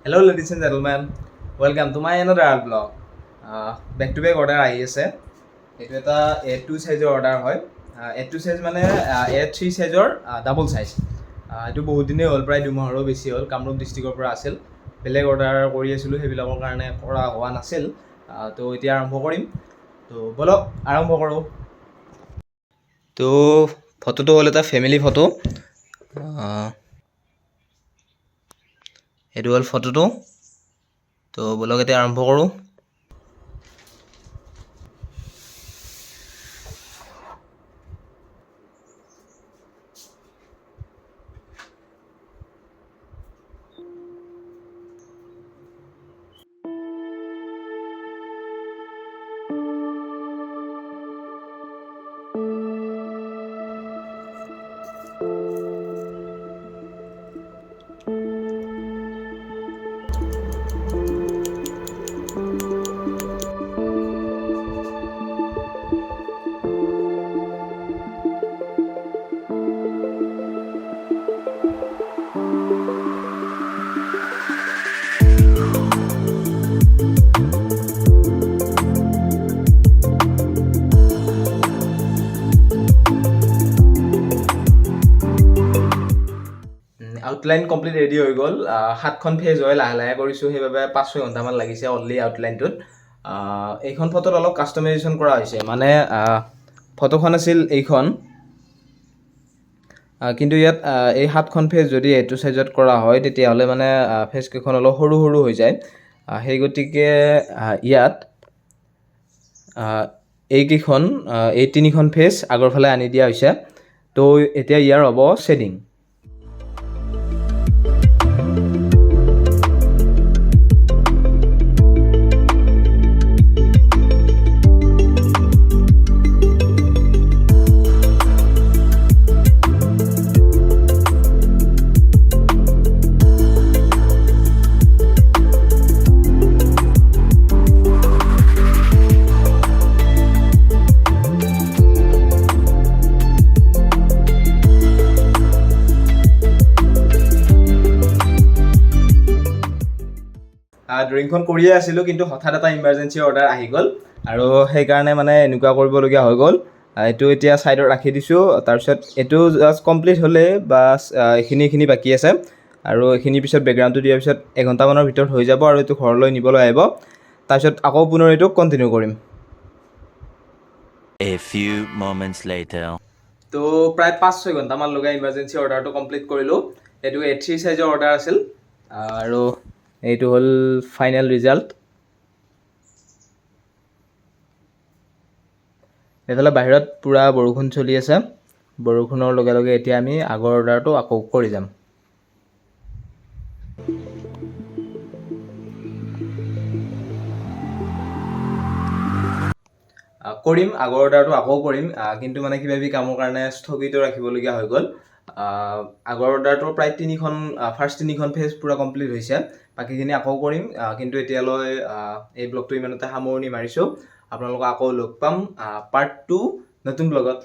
Hello, ladies and gentlemen. Welcome to my another art blog. Back to back order আহি আছে। এইটো এটা A2 সাইজৰ order হয়। A2 size মানে A3 সাইজৰ ডাবল সাইজ। এইটো বহুত দিনেই হ'ল, প্ৰায় 2 মাহৰো বেছি হ'ল। কামৰূপ ডিষ্ট্ৰিক্টৰ পৰা আছিল। বেলেগ অৰ্ডাৰ কৰি আছিলোঁ, সেইবিলাকৰ কাৰণে কৰা হোৱা নাছিল। তো এতিয়া আৰম্ভ কৰিম। তো বলক আৰম্ভ কৰোঁ। তো ফটোটো হ'ল এটা ফেমিলি ফটো। এইটো হ'ল ফটোটো। তো বলক এতিয়া আৰম্ভ কৰোঁ। আউটলাইন কমপ্লিট ৰেডি হৈ গ'ল। 7খন পেজ হয়, লাহে লাহে কৰিছোঁ, সেইবাবে 5-6 ঘণ্টামান লাগিছে অনলি আউটলাইনটোত। এইখন ফটোত অলপ কাষ্টমাইজেশ্যন কৰা হৈছে, মানে ফটোখন আছিল এইখন, কিন্তু ইয়াত এই 7খন পেজ যদি এইটো চাইজত কৰা হয় তেতিয়াহ'লে মানে পেজকেইখন অলপ সৰু সৰু হৈ যায়। সেই গতিকে ইয়াত এইকেইখন এই 3খন পেজ আগৰ ফালে আনি দিয়া হৈছে। তো এতিয়া ইয়াৰ হ'ব শ্বেডিং। ড্ৰয়িংখন কৰিয়ে আছিলোঁ, কিন্তু হঠাৎ এটা ইমাৰ্জেঞ্চি অৰ্ডাৰ আহি গ'ল আৰু সেইকাৰণে মানে এনেকুৱা কৰিবলগীয়া হৈ গ'ল। এইটো এতিয়া ছাইডত ৰাখি দিছোঁ। তাৰপিছত এইটো জাষ্ট কমপ্লিট হ'লে বাছ এইখিনি বাকী আছে, আৰু এইখিনিৰ পিছত বেকগ্ৰাউণ্ডটো দিয়াৰ পিছত এঘণ্টামানৰ ভিতৰত হৈ যাব আৰু এইটো ঘৰলৈ নিবলৈ আহিব। তাৰপিছত আকৌ পুনৰ এইটো কণ্টিনিউ কৰিম। A few moments later. তো প্ৰায় 5-6 ঘণ্টামান লগাই ইমাৰ্জেঞ্চি অৰ্ডাৰটো কমপ্লিট কৰিলোঁ। এইটো A3 সাইজৰ অৰ্ডাৰ আছিল, আৰু এইটো হ'ল ফাইনেল ৰিজাল্ট। এইফালে বাহিৰত পূৰা বৰষুণ চলি আছে। বৰষুণৰ লগে লগে এতিয়া আমি আগৰ অৰ্ডাৰটো আকৌ কৰি যাম। আগৰ অৰ্ডাৰটো আকৌ কৰিম, কিন্তু মানে কিবা কিবি কামৰ কাৰণে স্থগিত ৰাখিবলগীয়া হৈ গ'ল। আগৰ অৰ্ডাৰটোৰ প্ৰায় ফাৰ্ষ্ট 3খন পেজ পূৰা কমপ্লিট হৈছে, বাকীখিনি আকৌ কৰিম। কিন্তু এতিয়ালৈ এই ব্লগটো ইমানতে সামৰণি মাৰিছোঁ। আপোনালোকক আকৌ লগ পাম পাৰ্ট 2 নতুন ব্লগত।